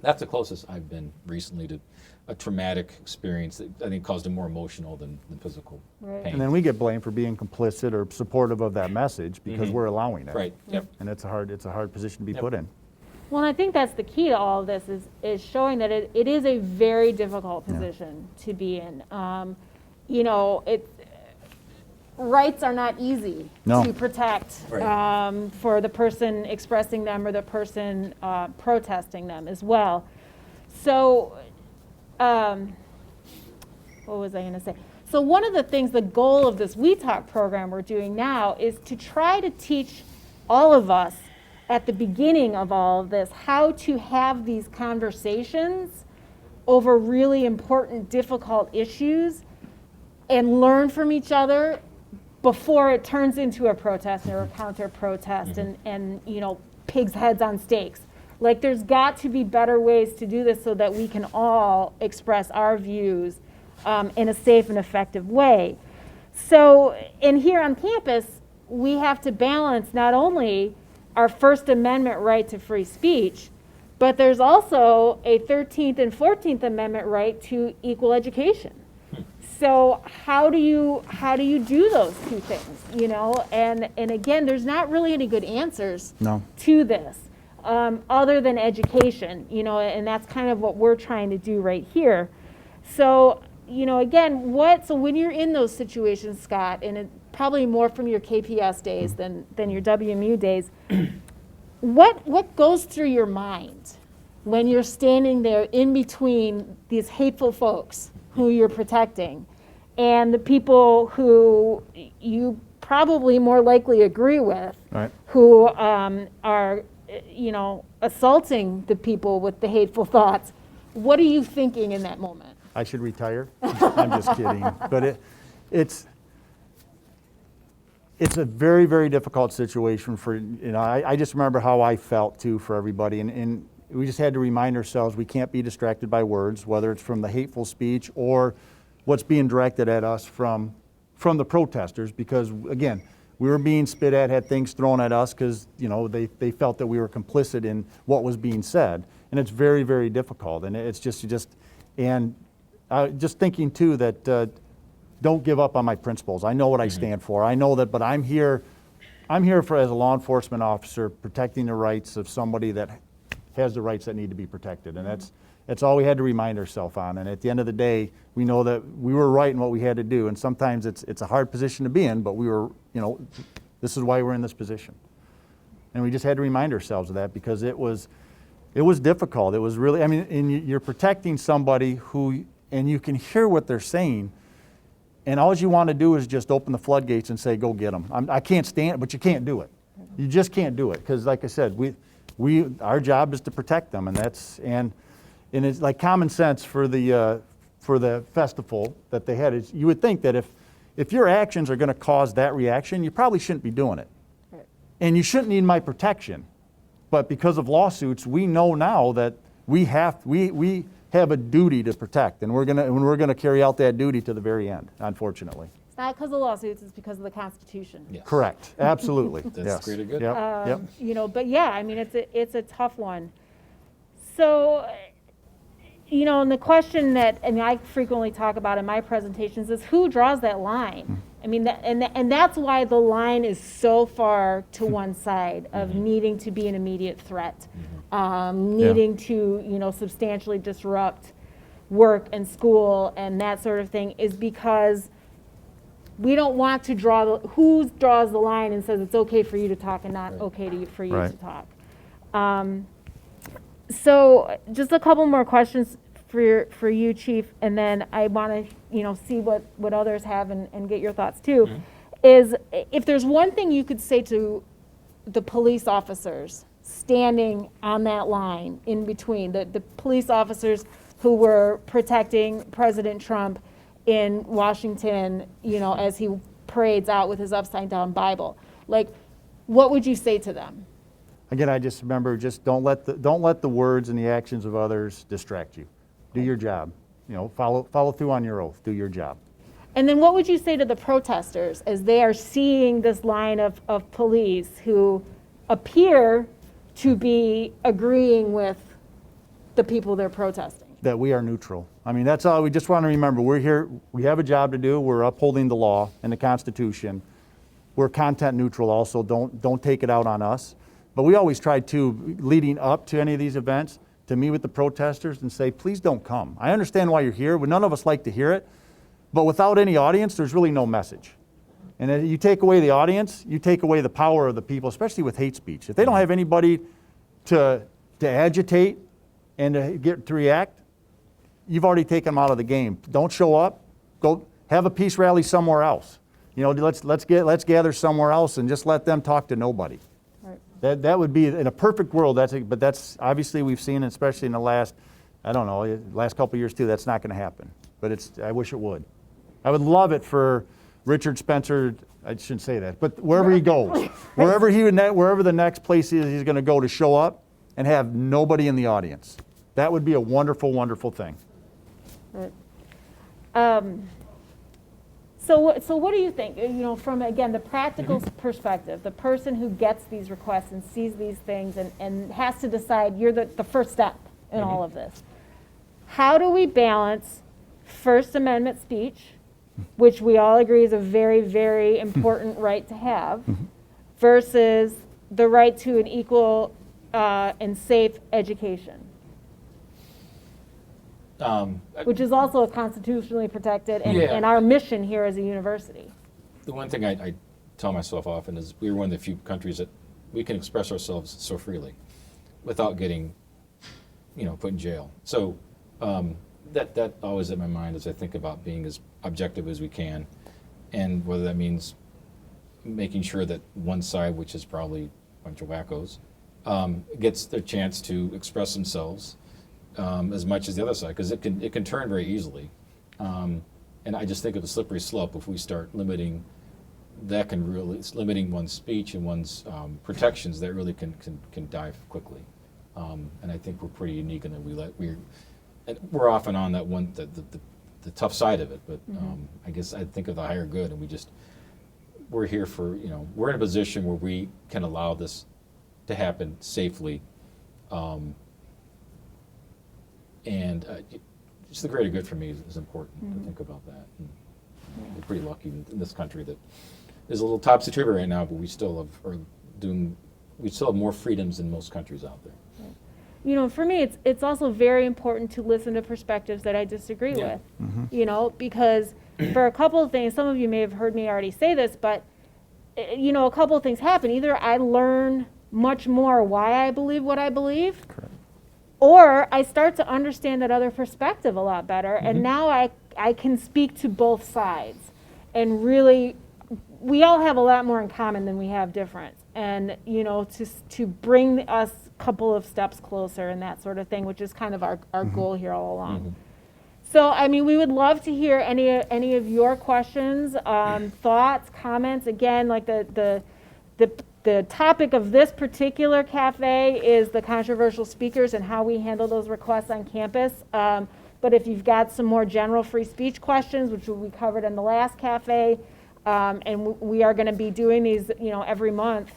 that's the closest I've been recently to a traumatic experience that I think caused them more emotional than physical Right. pain. And then we get blamed for being complicit or supportive of that message because we're allowing it. Right. Yep. And it's a hard position to be Yep. put in. Well, and I think that's the key to all of this is showing that it is a very difficult position to be in. Rights are not easy No. to protect Right. for the person expressing them or the person protesting them as well. So, what was I going to say? So one of the things, the goal of this We Talk program we're doing now is to try to teach all of us at the beginning of all of this how to have these conversations over really important, difficult issues and learn from each other before it turns into a protest or a counter protest and pigs heads on stakes. Like, there's got to be better ways to do this so that we can all express our views in a safe and effective way. So, and here on campus, we have to balance not only our First Amendment right to free speech, but there's also a 13th and 14th Amendment right to equal education. So how do you do those two things, And again, there's not really any good answers No. to this other than education, and that's kind of what we're trying to do right here. So, again, so when you're in those situations, Scott, and it probably more from your KPS days than your WMU days, what goes through your mind when you're standing there in between these hateful folks who you're protecting and the people who you probably more likely agree with, Right. who are, assaulting the people with the hateful thoughts? What are you thinking in that moment? I should retire. I'm just kidding. But it's a very, very difficult situation for, I just remember how I felt too for everybody. And we just had to remind ourselves we can't be distracted by words, whether it's from the hateful speech or what's being directed at us from the protesters, because again, we were being spit at, had things thrown at us because they felt that we were complicit in what was being said, and it's very, very difficult. And it's just thinking too that don't give up on my principles. I know what I stand for. I know that, but I'm here for, as a law enforcement officer, protecting the rights of somebody that has the rights that need to be protected, and that's all we had to remind ourselves on. And at the end of the day, we know that we were right in what we had to do. And sometimes it's a hard position to be in, but we were, this is why we're in this position. And we just had to remind ourselves of that because it was difficult. It was really, and you're protecting somebody who, and you can hear what they're saying, and all you want to do is just open the floodgates and say, go get them. I can't stand it, but you can't do it. You just can't do it because, like I said, our job is to protect them, and it's like common sense for the festival that they had. You would think that if your actions are going to cause that reaction, you probably shouldn't be doing it, Right. and you shouldn't need my protection. But because of lawsuits, we know now that we have a duty to protect, and we're gonna carry out that duty to the very end. Unfortunately, It's not because of lawsuits, it's because of the Constitution. Yes. correct, absolutely. That's yes. pretty good. Yep. Yep. But yeah, it's a tough one. So, and the question that I frequently talk about in my presentations is who draws that line? And that's why the line is so far to one side of needing to be an immediate threat, needing to, substantially disrupt work and school and that sort of thing, is because we don't want to who draws the line and says it's okay for you to talk and not okay for you to talk. So just a couple more questions for you, Chief, and then I want to see what others have and get your thoughts too. Is if there's one thing you could say to the police officers standing on that line in between, the police officers who were protecting President Trump in Washington, as he parades out with his upside down Bible. Like, what would you say to them? Again, I just remember, just don't let the words and the actions of others distract you. Do your job. Follow through on your oath. Do your job. And then what would you say to the protesters as they are seeing this line of police who appear to be agreeing with the people they're protesting? That we are neutral. I mean, that's all. We just want to remember, we're here, we have a job to do. We're upholding the law and the Constitution. We're content neutral also. Don't take it out on us. But we always try to, leading up to any of these events, to meet with the protesters and say, please don't come. I understand why you're here, but none of us like to hear it. But without any audience, there's really no message. And if you take away the audience, you take away the power of the people, especially with hate speech. If they don't have anybody to agitate and to react, you've already taken them out of the game. Don't show up. Go have a peace rally somewhere else. Let's gather somewhere else and just let them talk to nobody. Right. That would be, in a perfect world. But that's obviously, we've seen, especially in the last couple of years too. That's not going to happen. But I wish it would. I would love it for Richard Spencer. I shouldn't say that, but wherever he goes, wherever the next place is, he's going to go, to show up and have nobody in the audience. That would be a wonderful, wonderful thing. Right. So what do you think? From, again, the practical perspective, the person who gets these requests and sees these things and has to decide, you're the first step in all of this. How do we balance First Amendment speech, which we all agree is a very, very important right to have, versus the right to an equal and safe education? Which is also constitutionally protected and our mission here as a university. The one thing I tell myself often is we're one of the few countries that we can express ourselves so freely without getting, put in jail. So that always in my mind as I think about being as objective as we can, and whether that means making sure that one side, which is probably a bunch of wackos, gets their chance to express themselves as much as the other side, because it can turn very easily. And I just think of a slippery slope if we start limiting. That can really, limiting one's speech and one's protections, that really can die quickly. And I think we're pretty unique in that we're often on that one, the tough side of it. But I guess I think of the higher good, and we're here for, we're in a position where we can allow this to happen safely. And just the greater good for me is important to think about that. And we're pretty lucky in this country that is a little topsy-turvy right now, but we still have more freedoms than most countries out there. For me, it's also very important to listen to perspectives that I disagree with. Because for a couple of things, some of you may have heard me already say this, but a couple of things happen. Either I learn much more why I believe what I believe. Correct. Or I start to understand that other perspective a lot better, and now I can speak to both sides. And really, we all have a lot more in common than we have different. And, to bring us a couple of steps closer and that sort of thing, which is kind of our goal here all along. So, we would love to hear any of your questions, thoughts, comments. Again, like the topic of this particular cafe is the controversial speakers and how we handle those requests on campus. But if you've got some more general free speech questions, which we covered in the last cafe, and we are going to be doing these, every month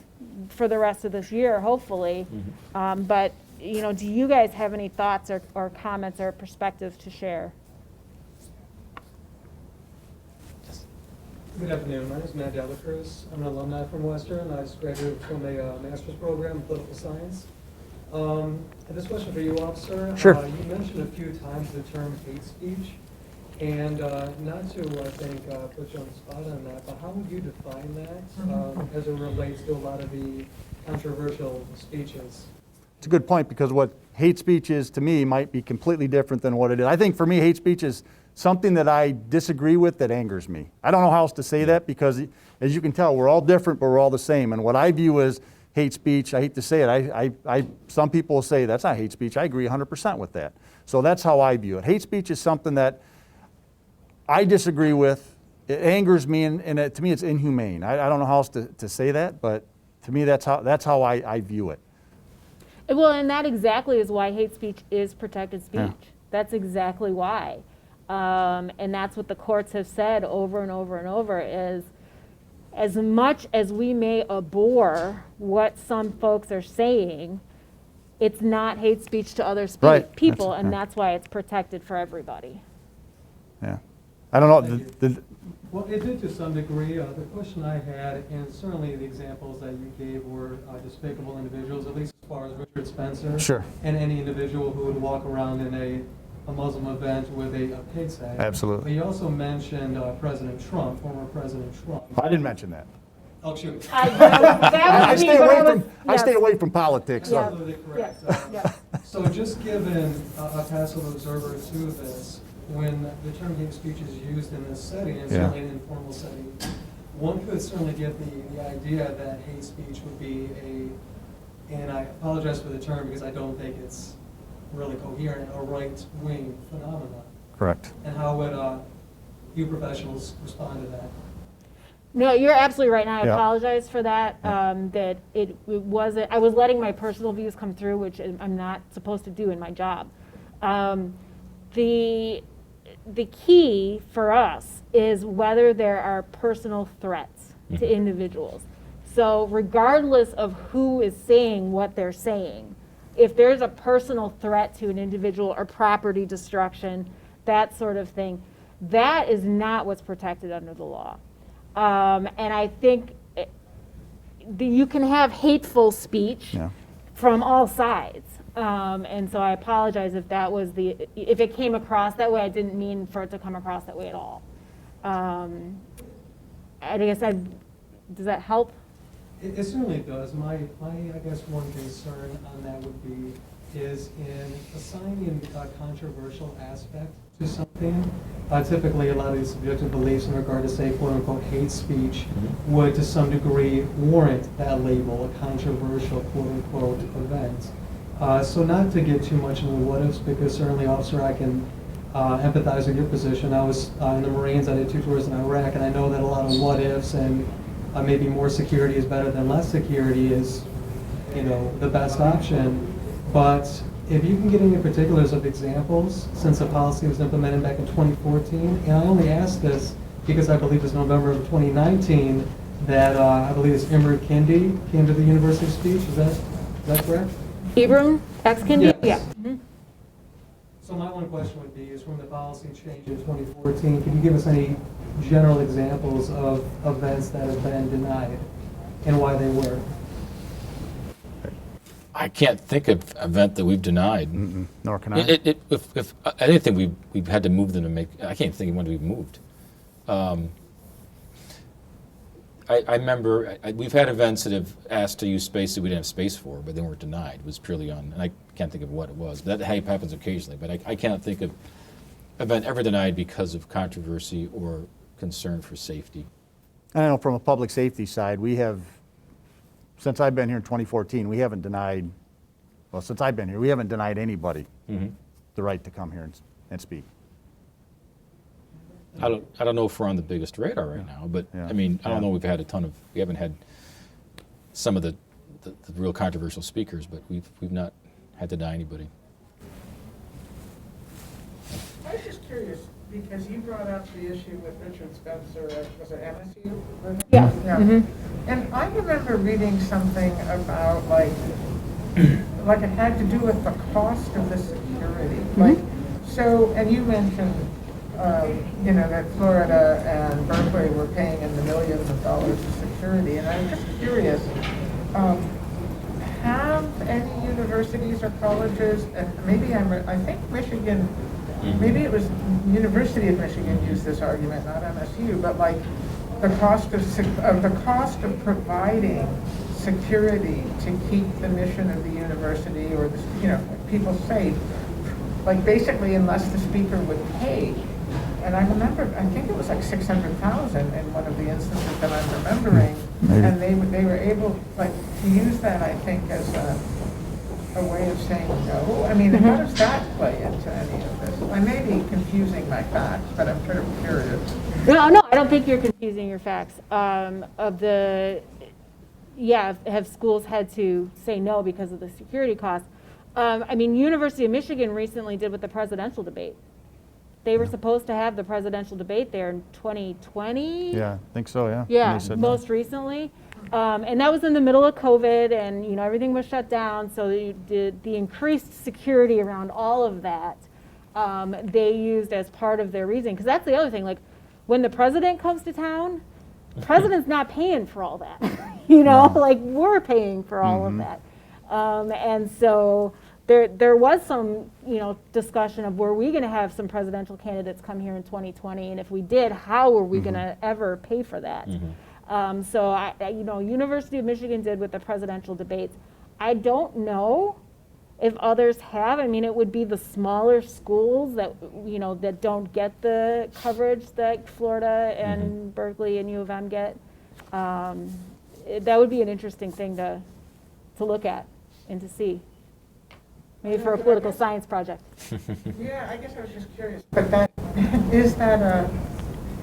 for the rest of this year, hopefully. But, do you guys have any thoughts or comments or perspectives to share? Good afternoon. My name is Matt Delacruz. I'm an alumni from Western. I just graduated from a master's program in political science. I have this question for you, officer. Sure. You mentioned a few times the term hate speech, and not to, I think, put you on the spot on that, but how would you define that as it relates to a lot of the controversial speeches? It's a good point, because what hate speech is to me might be completely different than what it is. I think for me, hate speech is something that I disagree with that angers me. I don't know how else to say that, because as you can tell, we're all different, but we're all the same. And what I view as hate speech. I hate to say it. Some people will say that's not hate speech. I agree 100% with that. So that's how I view it. Hate speech is something that I disagree with. It angers me, and to me it's inhumane. I don't know how else to say that, but to me that's how I view it. Well, and that exactly is why hate speech is protected speech. Yeah. That's exactly why. And that's what the courts have said over and over and over is, as much as we may abhor what some folks are saying, it's not hate speech to other Right. people, and Yeah. that's why it's protected for everybody. Yeah. I don't know. Thank Well, it did to some degree. The question I had, and certainly the examples that you gave were despicable individuals, at least as far as Richard Spencer. Sure. And any individual who would walk around in a Muslim event with a pig tag. Absolutely. But you also mentioned President Trump, former President Trump. I didn't mention that. Oh, shoot. I stay away from politics. Yeah. Absolutely correct. Yeah. So just given a passive observer to this, when the term hate speech is used in this setting, and certainly an informal setting, one could certainly get the idea that hate speech would be and I apologize for the term because I don't think it's really coherent, a right-wing phenomenon. Correct. And how would you professionals respond to that? No, you're absolutely right, and I Yeah. apologize for that. That it wasn't. I was letting my personal views come through, which I'm not supposed to do in my job. The key for us is whether there are personal threats to individuals. So regardless of who is saying what they're saying, if there's a personal threat to an individual or property destruction, that sort of thing, that is not what's protected under the law. And I think you can have hateful speech from all sides. And so I apologize if that was if it came across that way. I didn't mean for it to come across that way at all. I guess does that help? It certainly does. My I guess one concern on that would be is in assigning a controversial aspect to something. Typically, a lot of these subjective beliefs in regard to, say, quote-unquote, hate speech would, to some degree, warrant that label, a controversial, quote-unquote, event. So not to get too much into the what-ifs, because certainly, officer, I can empathize with your position. I was in the Marines. I did 2 tours in Iraq, and I know that a lot of what-ifs and maybe more security is better than less security is, the best option. But if you can get any particulars of examples since the policy was implemented back in 2014, and I only ask this because I believe it's November of 2019 that I believe it's Imre Kindi came to the university speech. Is that correct? Ibram X. Kendi? Yes. Yeah. Mm-hmm. So my one question would be, is from the policy change in 2014, can you give us any general examples of events that have been denied and why they were? I can't think of an event that we've denied. Nor can I. If anything, we've had to move them to make. I can't think of when we've moved. I remember we've had events that have asked to use space that we didn't have space for, but they weren't denied. It was purely on, and I can't think of what it was. That happens occasionally, but I can't think of an event ever denied because of controversy or concern for safety. I know from a public safety side, we have, since I've been here in 2014, we haven't denied, well, since I've been here, we haven't denied anybody the right to come here and speak. I don't know if we're on the biggest radar right now, but Yeah. I mean, I don't know. We haven't had some of the real controversial speakers, but we've not had to deny anybody. I was just curious, because you brought up the issue with Richard Spencer at, was it MSU? Yeah. Yeah. And I remember reading something about like it had to do with the cost of the security. Like, so, and you mentioned, that Florida and Berkeley were paying in the millions of dollars of security, and I'm just curious, have any universities or colleges, and maybe I think Michigan, maybe it was University of Michigan used this argument, not MSU, but like the cost of providing security to keep the mission of the university or the, people safe, like basically unless the speaker would pay and I remember, I think it was like 600,000 in one of the instances that I'm remembering. Maybe. And they were able, like, to use that, I think, as a way of saying no. I mean, how does that play into any of this? I may be confusing my facts, but I'm sort of curious. No, I don't think you're confusing your facts. Have schools had to say no because of the security costs? I mean, University of Michigan recently did with the presidential debate. They were supposed to have the presidential debate there in 2020. Yeah, I think so, yeah. Yeah, And they said no. most recently. And that was in the middle of COVID, and everything was shut down. So the increased security around all of that, they used as part of their reason. Because that's the other thing. Like, when the president comes to town, the president's not paying for all that. Like, we're paying for all of that. And so there was some, discussion of, were we going to have some presidential candidates come here in 2020? And if we did, how were we going to ever pay for that? So University of Michigan did with the presidential debates. I don't know if others have. I mean, it would be the smaller schools that, that don't get the coverage that Florida and Berkeley and U of M get. That would be an interesting thing to look at and to see. Maybe for a political science project. Yeah, I guess I was just curious. But is that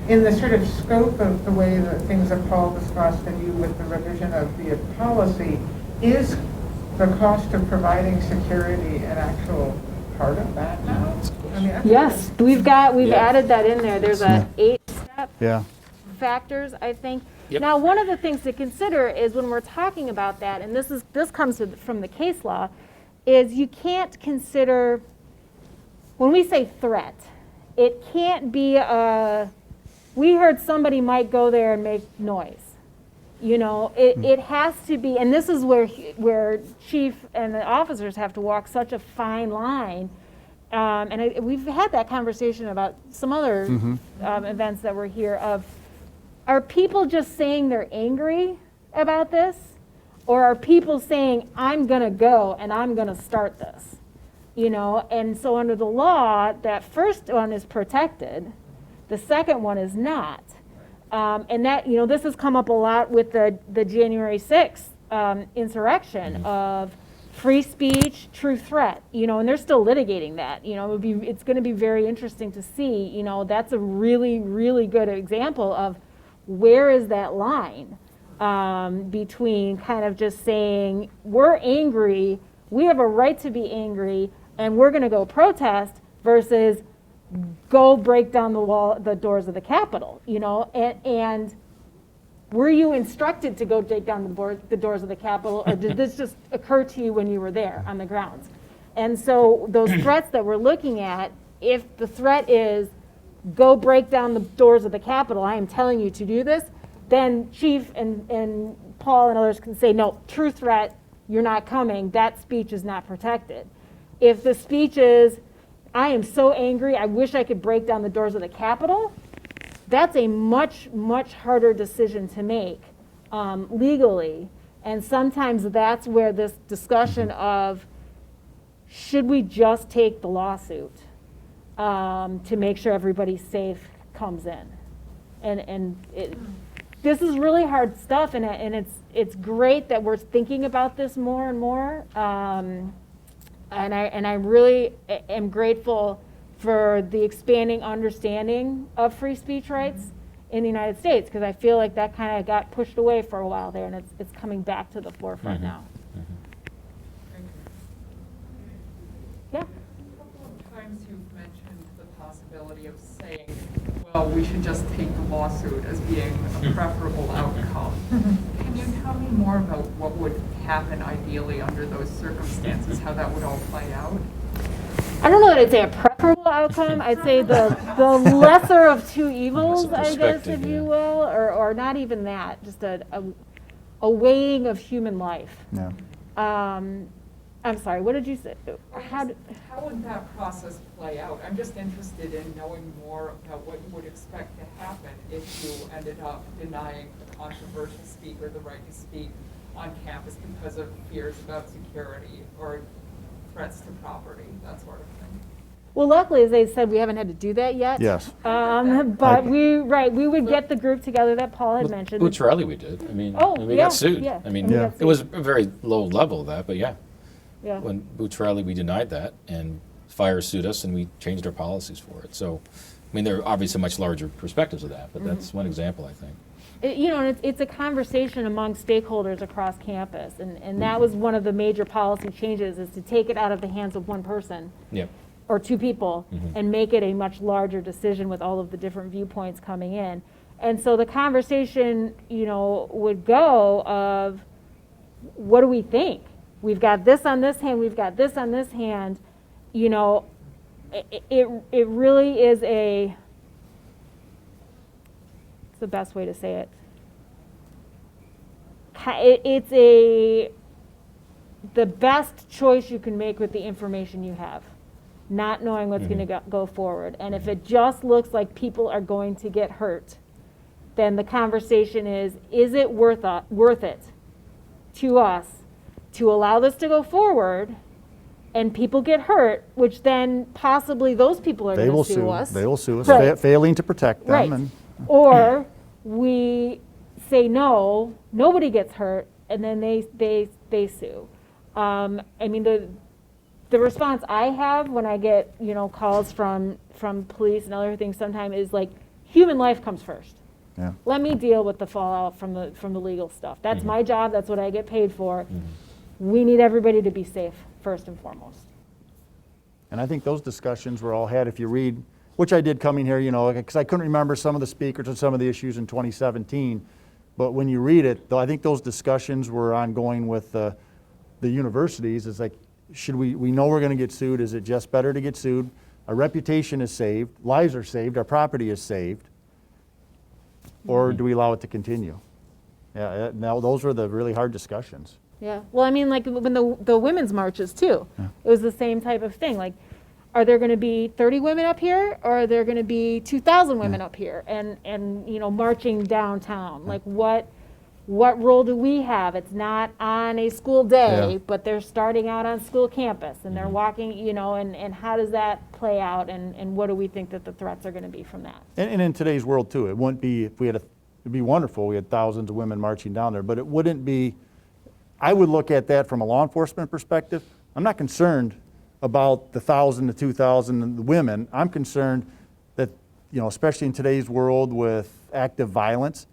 in the sort of scope of the way that things that Paul discussed and you with the revision of the policy, is the cost of providing security an actual part of that now? I mean, Yes, we've added that in there. There's a 8-step Yeah. factors, I think. Yep. Now, one of the things to consider is when we're talking about that, and this comes from the case law, is you can't consider, when we say threat, it can't be we heard somebody might go there and make noise. It has to be, and this is where chief and the officers have to walk such a fine line. We've had that conversation about some other events that were here of, are people just saying they're angry about this? Or are people saying, I'm going to go and I'm going to start this? And so under the law, that first one is protected. The second one is not. And that, this has come up a lot with the January 6th insurrection of free speech, true threat, and they're still litigating that. It's going to be very interesting to see, that's a really, really good example of where is that line between kind of just saying, we're angry, we have a right to be angry, and we're going to go protest, versus go break down the doors of the Capitol, and were you instructed to go take down the doors of the Capitol, or did this just occur to you when you were there on the grounds? And so those threats that we're looking at, if the threat is go break down the doors of the Capitol, I am telling you to do this, then Chief and Paul and others can say, no, true threat, you're not coming, that speech is not protected. If the speech is, I am so angry, I wish I could break down the doors of the Capitol, that's a much, much harder decision to make legally. And sometimes that's where this discussion of, should we just take the lawsuit to make sure everybody's safe comes in. This is really hard stuff, and it's great that we're thinking about this more and more. And I really am grateful for the expanding understanding of free speech rights in the United States, because I feel like that kind of got pushed away for a while there, and it's coming back to the forefront now. Yeah. A couple of times you've mentioned the possibility of saying, well, we should just take the lawsuit as being a preferable outcome. Can you tell me more about what would happen ideally under those circumstances, how that would all play out? I don't know that I'd say a preferable outcome. I'd say the lesser of two evils, I guess, if you will, or not even that, just a weighing of human life. Yeah. I'm sorry, what did you say? How would that process play out? I'm just interested in knowing more about what you would expect to happen if you ended up denying a controversial speaker the right to speak on campus because of fears about security or threats to property, that sort of thing. Well, luckily, as they said, we haven't had to do that yet. Yes. But we would get the group together that Paul had mentioned. Bootrelli we did. I mean, Oh, we yeah, got sued. yeah. I mean, Yeah. it was a very low level of that, but yeah. Yeah. When Bootrelli, we denied that, and fire sued us, and we changed our policies for it. So, I mean, there are obviously much larger perspectives of that, but that's one example, I think. And it's a conversation among stakeholders across campus, and that was one of the major policy changes, is to take it out of the hands of one person Yep. or two people and make it a much larger decision with all of the different viewpoints coming in. And so the conversation, would go of, what do we think? We've got this on this hand, we've got this on this hand. It really is it's the best way to say it. It's the best choice you can make with the information you have, not knowing what's going to go forward. And if it just looks like people are going to get hurt, then the conversation is it worth it to us to allow this to go forward and people get hurt, which then possibly those people are They going will to sue sue. us. They will sue us, Right. failing to protect them. Right. And Or we say no, nobody gets hurt, and then they sue. I mean, the response I have when I get calls from police and other things sometimes is like, human life comes first. yeah. Let me deal with the fallout from the legal stuff. That's my job. That's what I get paid for. We need everybody to be safe first and foremost. And I think those discussions were all had, if you read, which I did coming here, because I couldn't remember some of the speakers and some of the issues in 2017. But when you read it, though, I think those discussions were ongoing with the universities. It's like, we know we're going to get sued. Is it just better to get sued? Our reputation is saved, lives are saved, our property is saved. Or do we allow it to continue? Yeah, now those were the really hard discussions. Yeah. Well, I mean, like when the women's marches too, it was the same type of thing. Like, are there going to be 30 women up here, or are there going to be 2,000 women up here, and marching downtown? Like, what role do we have? It's not on a school day, Yeah. but they're starting out on school campus, and they're walking, and how does that play out, and what do we think that the threats are going to be from that? And in today's world too, it wouldn't be, if we had it'd be wonderful, we had thousands of women marching down there, but it wouldn't be, I would look at that from a law enforcement perspective. I'm not concerned about the 1,000 to 2,000 women. I'm concerned that, especially in today's world with active violence,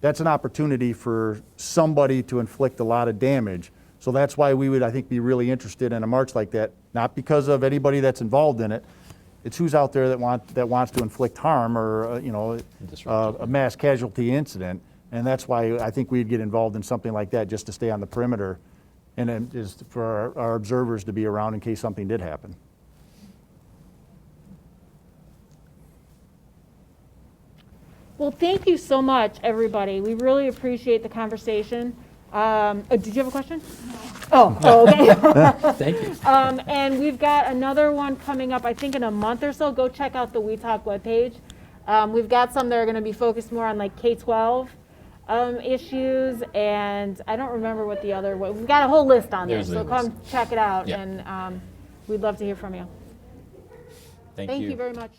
that's an opportunity for somebody to inflict a lot of damage. So that's why we would, I think, be really interested in a march like that, not because of anybody that's involved in it. It's who's out there that wants to inflict harm or, a mass casualty incident. And that's why I think we'd get involved in something like that, just to stay on the perimeter, and then is for our observers to be around in case something did happen. Well, thank you so much, everybody. We really appreciate the conversation. Did you have a question? Oh, okay. Thank you. And we've got another one coming up, I think in a month or so. Go check out the We Talk webpage. We've got some that are going to be focused more on like K-12 issues, and I don't remember what the other one. We've got a whole list on there, There's so the come check it out, Yeah. and we'd love to hear from you. Thank Thank you very much.